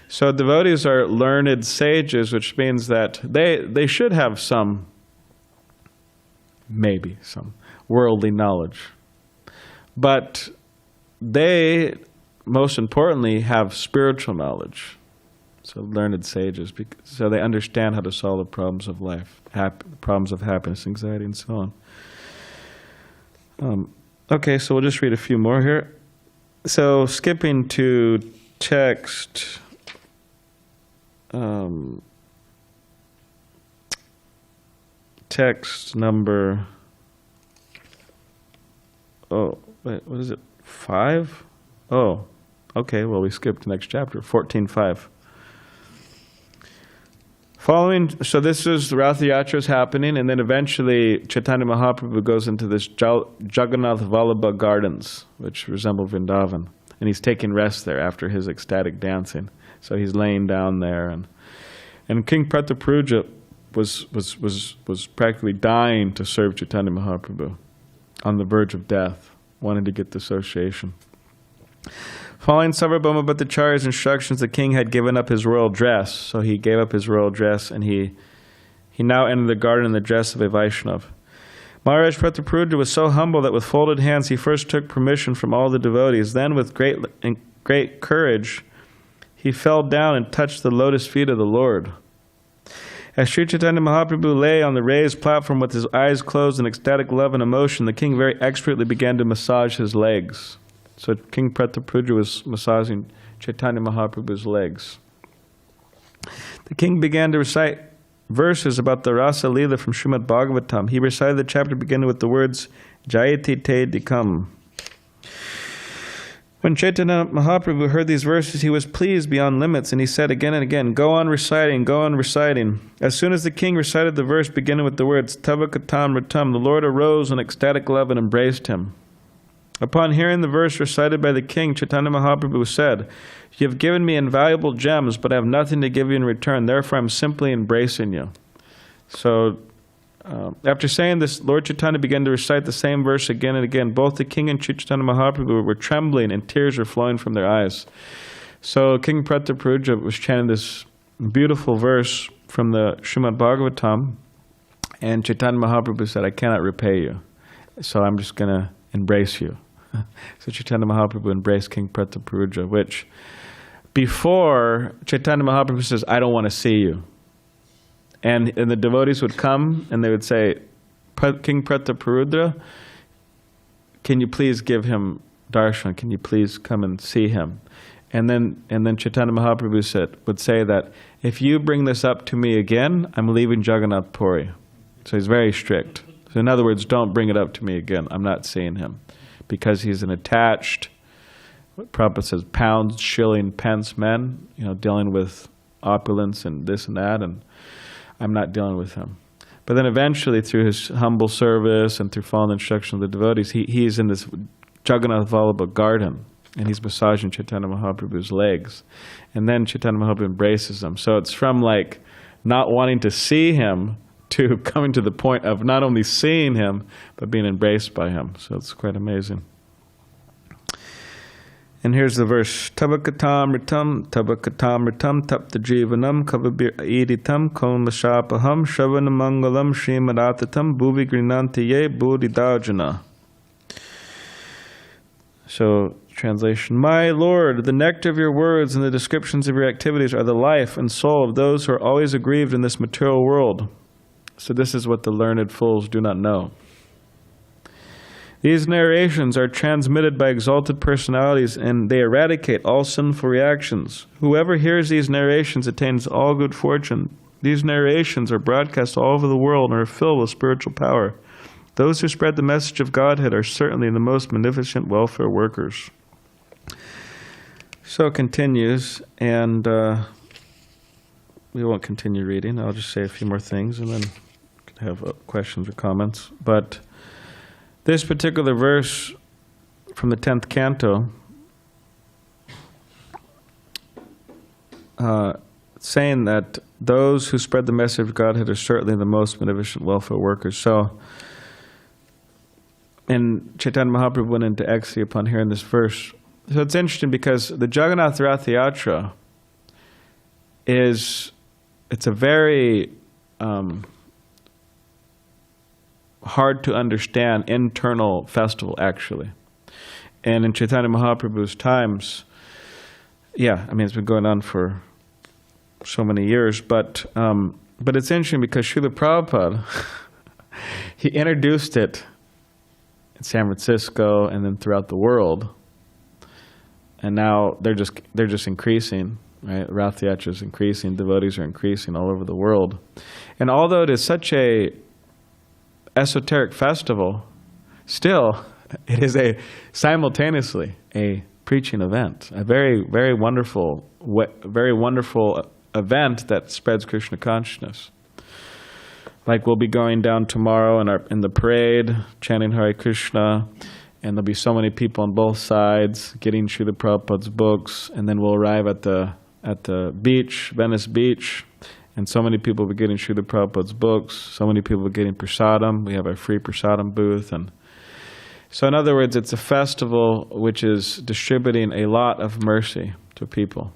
So devotees are learned sages, which means that they should have some worldly knowledge. But they, most importantly, have spiritual knowledge. So learned sages, so they understand how to solve the problems of life, problems of happiness, anxiety, and so on. Okay, so we'll just read a few more here. So skipping to text text number, oh, wait, what is it, 5? Oh, okay, well, we skipped the next chapter, 14:5. So this is the Ratha-yatra is happening, and then eventually Chaitanya Mahaprabhu goes into this Jagannath Vallabha gardens, which resemble Vrindavan, and he's taking rest there after his ecstatic dancing. So he's laying down there, and King Prataparudra was practically dying to serve Chaitanya Mahaprabhu, on the verge of death, wanting to get the association. Following Sarvabhauma Bhattacharya's instructions, the king had given up his royal dress. So he gave up his royal dress, and he now entered the garden in the dress of a Vaishnava. Maharaj Prataparudra was so humble that with folded hands he first took permission from all the devotees. Then, with great courage, he fell down and touched the lotus feet of the Lord. As Sri Chaitanya Mahaprabhu lay on the raised platform with his eyes closed in ecstatic love and emotion, the king very expertly began to massage his legs. So King Prataparudra was massaging Chaitanya Mahaprabhu's legs. The king began to recite verses about the Rasa Lila from Srimad Bhagavatam. He recited the chapter beginning with the words, Jayati te dikam. When Chaitanya Mahaprabhu heard these verses, he was pleased beyond limits, and he said again and again, go on reciting, go on reciting. As soon as the king recited the verse beginning with the words, Tava Caitanya, the Lord arose in ecstatic love and embraced him. Upon hearing the verse recited by the king, Chaitanya Mahaprabhu said, you have given me invaluable gems, but I have nothing to give you in return. Therefore, I am simply embracing you. So, after saying this, Lord Chaitanya began to recite the same verse again and again. Both the king and Chaitanya Mahaprabhu were trembling, and tears were flowing from their eyes. So, King Prataparudra was chanting this beautiful verse from the Srimad Bhagavatam, and Chaitanya Mahaprabhu said, I cannot repay you, so I'm just going to embrace you. So Chaitanya Mahaprabhu embraced King Prataparudra, which before Chaitanya Mahaprabhu says, I don't want to see you. And the devotees would come and they would say, King Prataparudra, can you please give him darshan? Can you please come and see him? And then Chaitanya Mahaprabhu would say that, if you bring this up to me again, I'm leaving Jagannath Puri. So he's very strict. So in other words, don't bring it up to me again. I'm not seeing him. Because he's an attached, what Prabhupada says, pounds, shilling, pence man, dealing with opulence and this and that, and I'm not dealing with him. But then eventually, through his humble service and through following the instruction of the devotees, he's in this Jagannath Vallabha garden, and he's massaging Chaitanya Mahaprabhu's legs. And then Chaitanya Mahaprabhu embraces him. So it's from not wanting to see him to coming to the point of not only seeing him, but being embraced by him. So it's quite amazing. And here's the verse. Tabakatamritam, tabakatamritam, taptajivanam, kavabir aiditam, konlashapaham, shavanamangalam, srimadattatam, bhuvi grinantiye, bodhidajana. So, translation. My Lord, the nectar of your words and the descriptions of your activities are the life and soul of those who are always aggrieved in this material world. So this is what the learned fools do not know. These narrations are transmitted by exalted personalities, and they eradicate all sinful reactions. Whoever hears these narrations attains all good fortune. These narrations are broadcast all over the world and are filled with spiritual power. Those who spread the message of Godhead are certainly the most magnificent welfare workers. So it continues, and we won't continue reading. I'll just say a few more things, and then have questions or comments. But this particular verse from the 10th canto, saying that those who spread the message of Godhead are certainly the most beneficent welfare workers. So, and Chaitanya Mahaprabhu went into ecstasy upon hearing this verse. So it's interesting because the Jagannath Ratha-yatra it's a very hard to understand internal festival, actually. And in Chaitanya Mahaprabhu's times, it's been going on for so many years. But it's interesting because Srila Prabhupada, he introduced it in San Francisco and then throughout the world, and now they're just increasing. Right, Ratha-yatra is increasing. Devotees are increasing all over the world, and although it is such a esoteric festival, still it is simultaneously a preaching event, a very, very wonderful event that spreads Krishna consciousness. Like we'll be going down tomorrow in the parade, chanting Hare Krishna, and there'll be so many people on both sides getting Srila Prabhupada's books, and then we'll arrive at the beach, Venice Beach, and so many people will be getting Srila Prabhupada's books, so many people are getting prasadam. We have our free prasadam booth, and so in other words, it's a festival which is distributing a lot of mercy to people.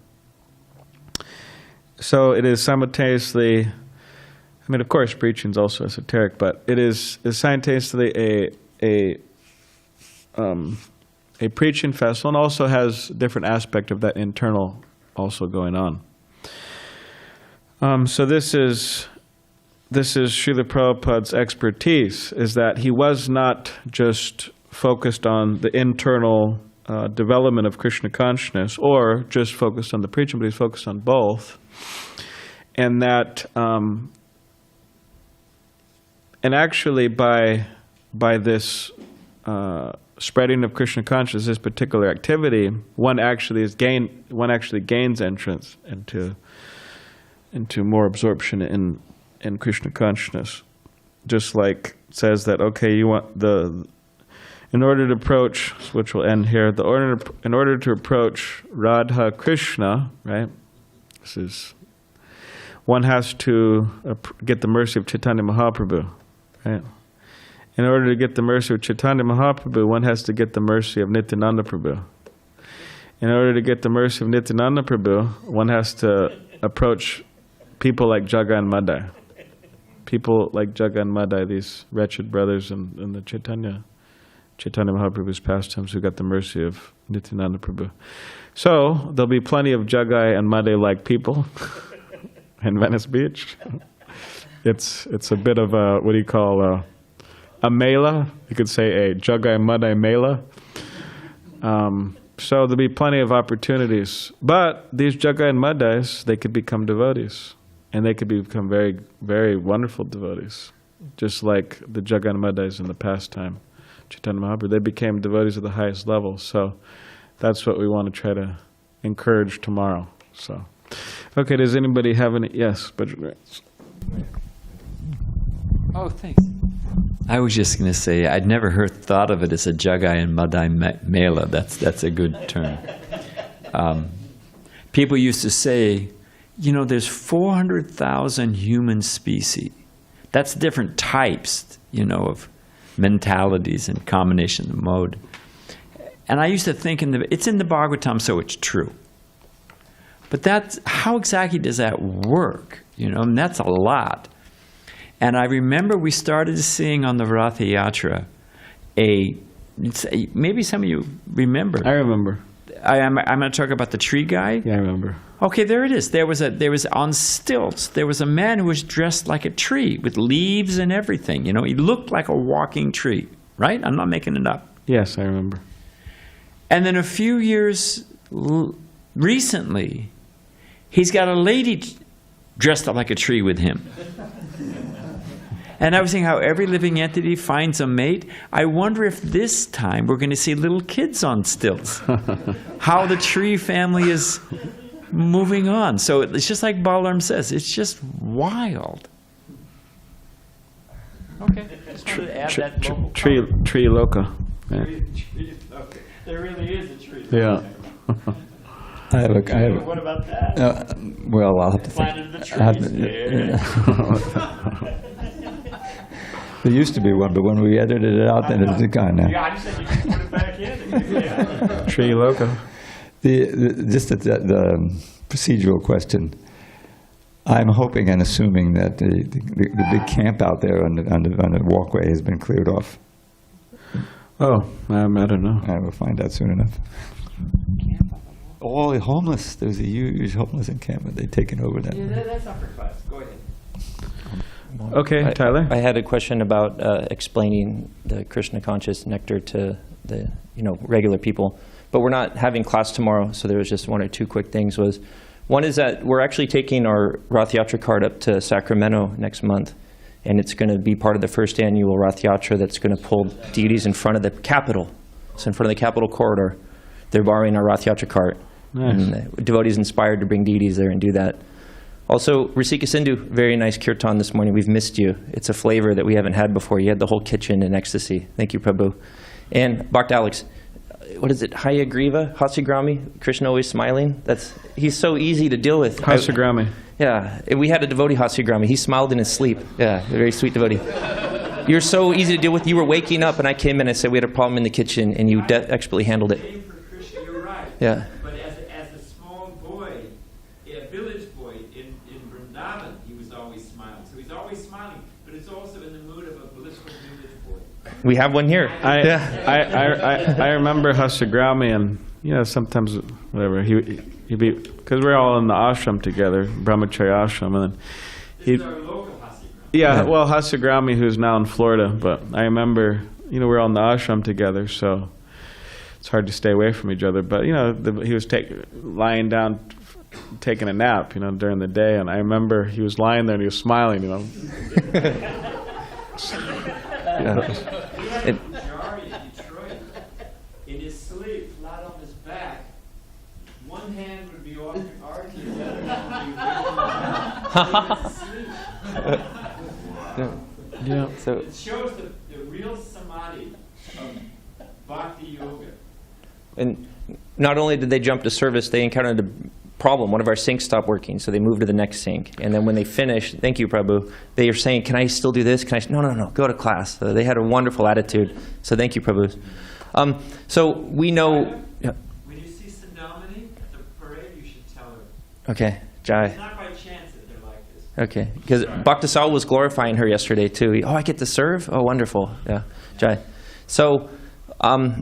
So it is simultaneously, I mean, of course, preaching is also esoteric, but it is simultaneously a preaching festival, and also has different aspect of that internal also going on. So this is Srila Prabhupada's expertise, is that he was not just focused on the internal development of Krishna consciousness, or just focused on the preaching, but he's focused on both. And that, and actually by this spreading of Krishna consciousness, this particular activity, one actually gains entrance into more absorption in Krishna consciousness. Just like it says that, okay, you want in order to approach, which will end here, in order to approach Radha Krishna, right? One has to get the mercy of Chaitanya Mahaprabhu, right? In order to get the mercy of Chaitanya Mahaprabhu, one has to get the mercy of Nityananda Prabhu. In order to get the mercy of Nityananda Prabhu, one has to approach people like Jaga and Madhya. People like Jaga and Madhya, these wretched brothers in the Chaitanya Mahaprabhu's pastimes, who got the mercy of Nityananda Prabhu. So there'll be plenty of Jagai and Madhya-like people in Venice Beach. It's a bit of a, what do you call, a mela. You could say a Jagai Madhya mela. So there'll be plenty of opportunities. But these Jagai and Madhyas, they could become devotees. And they could become very, very wonderful devotees. Just like the Jagai and Madhyas in the past time. Chaitanya Mahaprabhu, they became devotees at the highest level. So that's what we want to try to encourage tomorrow. So, okay, does anybody have any? Yes, but oh, thanks. I was just going to say, I'd never thought of it as a Jagai and Madhya Mela. That's a good term. People used to say, there's 400,000 human species. That's different types, of mentalities and combination of mode. And I used to think it's in the Bhagavatam, so it's true. But how exactly does that work? And that's a lot. And I remember we started seeing on the Ratha-yatra maybe some of you remember. I remember. I'm going to talk about the tree guy. Yeah, I remember. Okay, there it is. There was on stilts. There was a man who was dressed like a tree with leaves and everything. He looked like a walking tree, right? I'm not making it up. Yes, I remember. And then a few years recently, he's got a lady dressed up like a tree with him. And I was thinking how every living entity finds a mate. I wonder if this time we're going to see little kids on stilts. How the tree family is moving on. So it's just like Balaram says, it's just wild. Okay, just wanted to add that local tree loca. Yeah. Okay. There really is a tree. Yeah. What about that? Well, I'll have to Planted the think. trees. There used to be one, but when we edited it out, then it's gone now. Yeah, I just said you can put it back in. Yeah. Tree loca. Just the procedural question. I'm hoping and assuming that the big camp out there on the walkway has been cleared off. Oh, I don't know. I will find out soon enough. all homeless. There was a huge homeless encampment. They'd taken over that. Yeah, that's not for class. Go ahead. Okay, Tyler? I had a question about explaining the Krishna conscious nectar to the regular people, but we're not having class tomorrow, so there was just one or two quick things. One is that we're actually taking our Ratha-yatra cart up to Sacramento next month, and it's going to be part of the first annual Ratha-yatra that's going to pull deities in front of the Capitol. So in front of the Capitol corridor, they're borrowing our Ratha-yatra cart. Nice. And devotees inspired to bring deities there and do that. Also, Rasika Sindhu, very nice kirtan this morning. We've missed you. It's a flavor that we haven't had before. You had the whole kitchen in ecstasy. Thank you, Prabhu. And Bhakt Alex, what is it? Hayagriva? Hasigrami? Krishna always smiling? He's so easy to deal with. Hasigrami. Yeah, we had a devotee, Hasigrami. He smiled in his sleep. Yeah, a very sweet devotee. You're so easy to deal with. You were waking up, and I came in and said we had a problem in the kitchen, and you expertly handled it. Same for Krishna, you're right. Yeah. But as a small boy, a village boy in Vrindavan, he was always smiling. So he's always smiling, but it's also in the mood of a blissful village boy. We have one here. I remember Hasigrami, and sometimes whatever he'd be, because we're all in the ashram together, brahmacharya ashram, and then This is our local Hasigram. yeah, well, Hasigrami, who's now in Florida, but I remember we're all in the ashram together, so it's hard to stay away from each other. But he was lying down, taking a nap, during the day, and I remember he was lying there and he was smiling, Yeah. He had a jar in Detroit. In his sleep, flat on his back, one hand would be on arch, the other hand would be sleep. Yeah. So It shows the real samadhi of bhakti yoga. And not only did they jump to service, they encountered a problem. One of our sinks stopped working, so they moved to the next sink. And then when they finished, thank you, Prabhu, they are saying, can I still do this? No, go to class. So they had a wonderful attitude. So thank you, Prabhu. So we know... Yeah. When you see Sandamani at the parade, you should tell her. Okay, Jai. It's not by chance that they're like this. Okay, because Bhaktasal was glorifying her yesterday, too. I get to serve? Oh, wonderful. Yeah, Jai. So...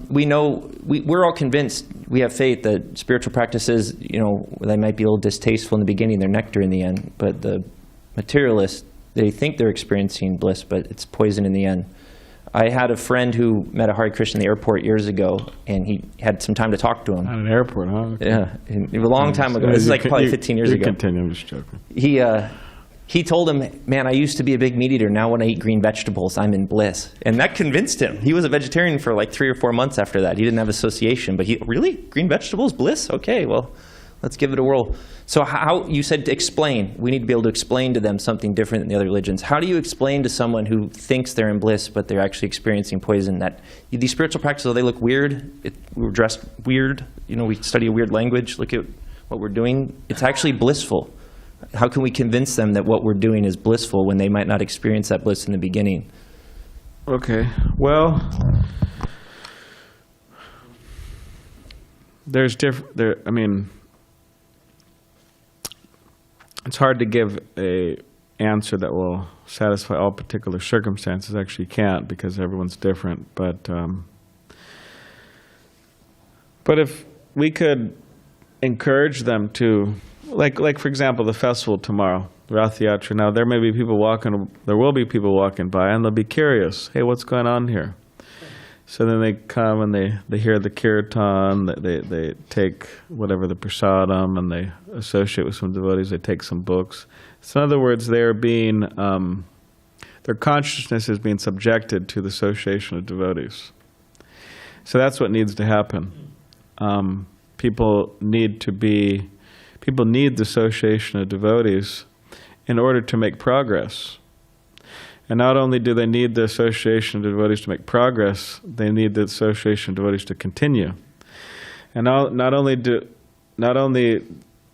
we know, we're all convinced, we have faith that spiritual practices, they might be a little distasteful in the beginning, they're nectar in the end, but the materialists, they think they're experiencing bliss, but it's poison in the end. I had a friend who met a Hare Krishna in the airport years ago, and he had some time to talk to him. At an airport, huh? Okay. Yeah, a long time ago. This is like probably 15 years ago. Continue, I'm just joking. He told him, man, I used to be a big meat eater. Now when I eat green vegetables, I'm in bliss. And that convinced him. He was a vegetarian for like 3 or 4 months after that. He didn't have association. But really? Green vegetables? Bliss? Okay, well, let's give it a whirl. So how, you said to explain. We need to be able to explain to them something different than the other religions. How do you explain to someone who thinks they're in bliss, but they're actually experiencing poison, that these spiritual practices, they look weird. We're dressed weird. We study a weird language. Look at what we're doing. It's actually blissful. How can we convince them that what we're doing is blissful when they might not experience that bliss in the beginning? Okay, well, it's hard to give a answer that will satisfy all particular circumstances. Actually, you can't, because everyone's different. But if we could encourage them to, like for example, the festival tomorrow, Ratha-yatra. Now there will be people walking by, and they'll be curious. Hey, what's going on here? So then they come and they hear the kirtan. They take whatever the prasadam, and they associate with some devotees. They take some books. So in other words, their consciousness is being subjected to the association of devotees. So that's what needs to happen. People need the association of devotees in order to make progress. And not only do they need the association of devotees to make progress, they need the association of devotees to continue. And not only do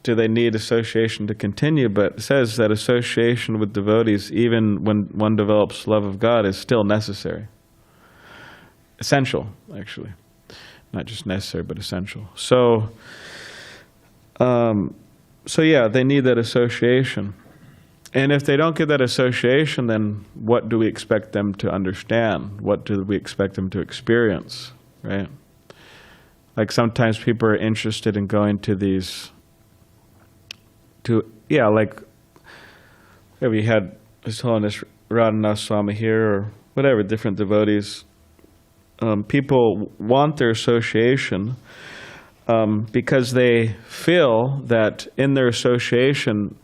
they need association to continue, but it says that association with devotees, even when one develops love of God, is still necessary. Essential, actually. Not just necessary, but essential. So yeah, they need that association. And if they don't get that association, then what do we expect them to understand? What do we expect them to experience, right? Like sometimes people are interested in going to these, like if we had His Holiness Radhanath Swami here or whatever, different devotees. People want their association because they feel that in their association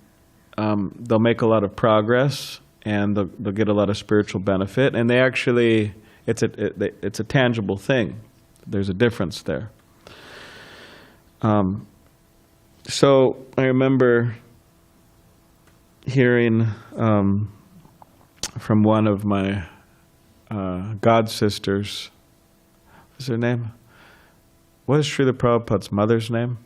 they'll make a lot of progress and they'll get a lot of spiritual benefit, and they actually, it's a tangible thing. There's a difference there. So I remember hearing from one of my god sisters. What's her name? What is Srila Prabhupada's mother's name?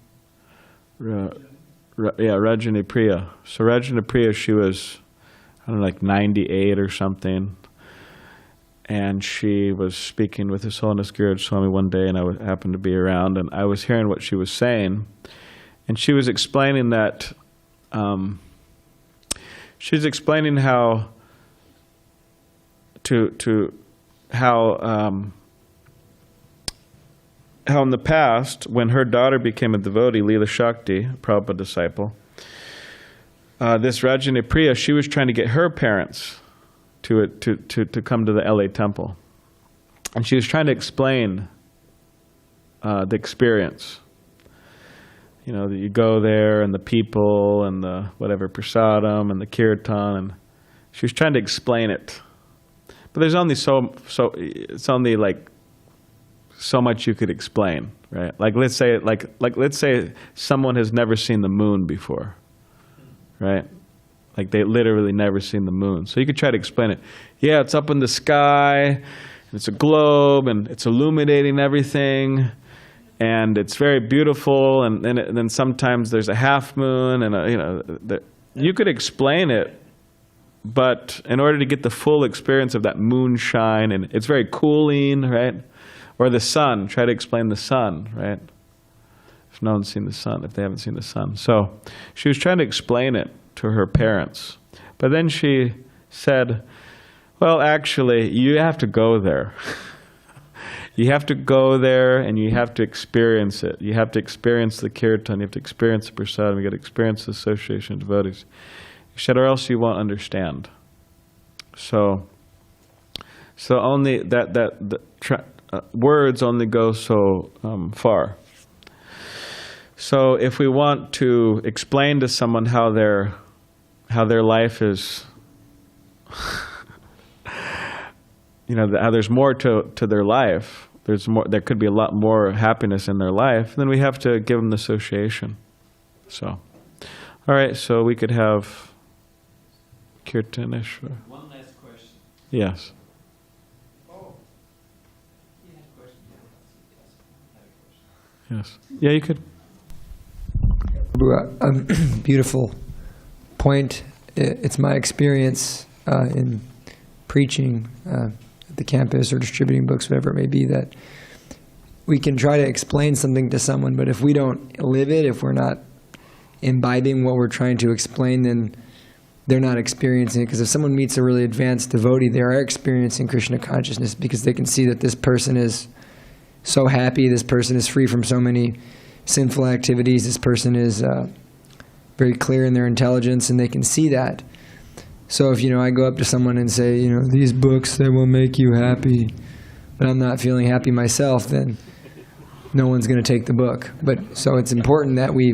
Rajani Priya. So Rajani Priya, she was, I don't know, like 98 or something. And she was speaking with His Holiness Giraj Swami one day, and I happened to be around, and I was hearing what she was saying. And she was explaining that, she was explaining how how in the past, when her daughter became a devotee, Lila Shakti, a Prabhupada disciple, this Rajani Priya, she was trying to get her parents to come to the LA temple. And she was trying to explain the experience. You know, that you go there and the people and the whatever prasadam and the kirtan, and she was trying to explain it. But there's only it's only like so much you could explain, right? Like let's say someone has never seen the moon before, right? Like they literally never seen the moon. So you could try to explain it. Yeah, it's up in the sky, and it's a globe, and it's illuminating everything, and it's very beautiful, and then sometimes there's a half moon, and you could explain it, but in order to get the full experience of that moonshine, and it's very cooling, right? Or the sun, try to explain the sun, right? If no one's seen the sun, if they haven't seen the sun. So she was trying to explain it to her parents. But then she said, well, actually, you have to go there. You have to go there and you have to experience it. You have to experience the kirtan, you have to experience the prasadam, you got to experience the association of devotees. She said, or else you won't understand. So only words only go so far. So if we want to explain to someone how their life is, how there's more to their life, there could be a lot more happiness in their life, then we have to give them the association. So, all right, so we could have Kirtaneshwar. One last question. Yes. Yes. Yeah, you could. Beautiful point. It's my experience in preaching at the campus or distributing books, whatever it may be, that we can try to explain something to someone, but if we don't live it, if we're not imbibing what we're trying to explain, then they're not experiencing it. Because if someone meets a really advanced devotee, they are experiencing Krishna consciousness because they can see that this person is so happy, this person is free from so many sinful activities, this person is very clear in their intelligence, and they can see that. So if, I go up to someone and say, these books, they will make you happy, but I'm not feeling happy myself, then no one's going to take the book. But so it's important that we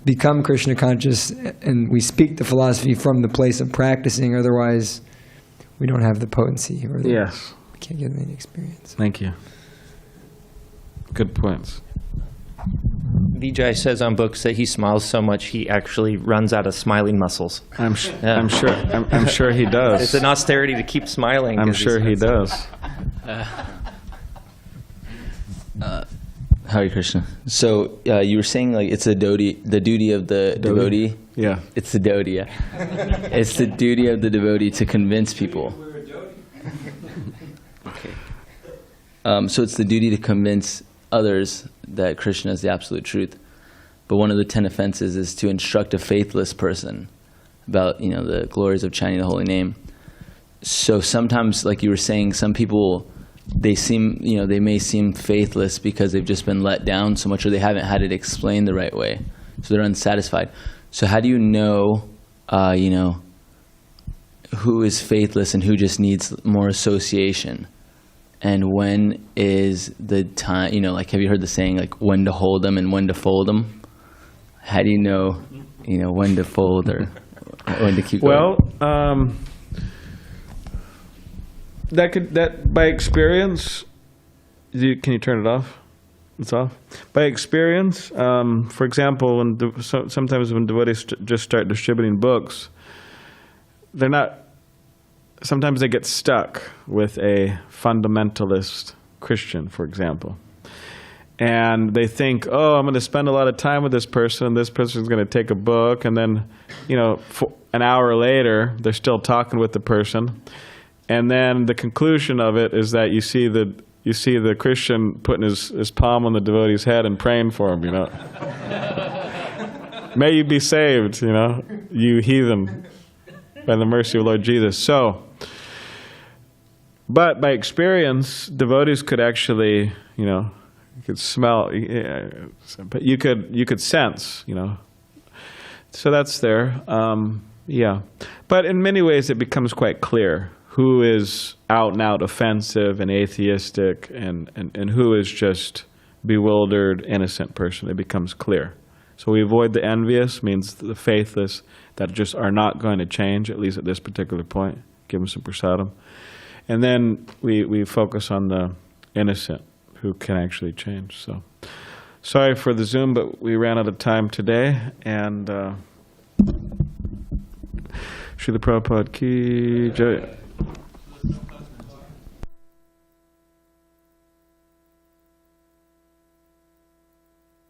become Krishna conscious and we speak the philosophy from the place of practicing, otherwise we don't have the potency or we can't get any experience. Thank you. Good points. Vijay says on books that he smiles so much he actually runs out of smiling muscles. I'm sure he does. It's an austerity to keep smiling. I'm sure he does. Hare Krishna. So you were saying it's the duty of the devotee. Yeah. It's the devotee. Yeah. It's the duty of the devotee to convince people. Okay. So it's the duty to convince others that Krishna is the absolute truth. But one of the 10 offenses is to instruct a faithless person about, the glories of chanting the holy name. So sometimes, like you were saying, some people they seem, they may seem faithless because they've just been let down so much, or they haven't had it explained the right way, so they're unsatisfied. So how do you know, who is faithless and who just needs more association? And when is the time, like, have you heard the saying, like, when to hold them and when to fold them? How do you know, when to fold or when to keep going? Well, that by experience, can you turn it off? It's off. By experience, for example, sometimes when devotees just start distributing books, sometimes they get stuck with a fundamentalist Christian, for example. And they think, oh, I'm going to spend a lot of time with this person. This person's going to take a book. And then, an hour later, they're still talking with the person. And then the conclusion of it is that you see the Christian putting his palm on the devotee's head and praying for him, May you be saved, you heathen, by the mercy of Lord Jesus. So, but by experience, devotees could actually, you could smell, but you could sense, So that's there, yeah. But in many ways, it becomes quite clear who is out and out offensive and atheistic, and who is just bewildered, innocent person. It becomes clear. So we avoid the envious, means the faithless that just are not going to change, at least at this particular point. Give them some prasadam. And then we focus on the innocent who can actually change. So sorry for the Zoom, but we ran out of time today. And Srila Prabhupada ki jai.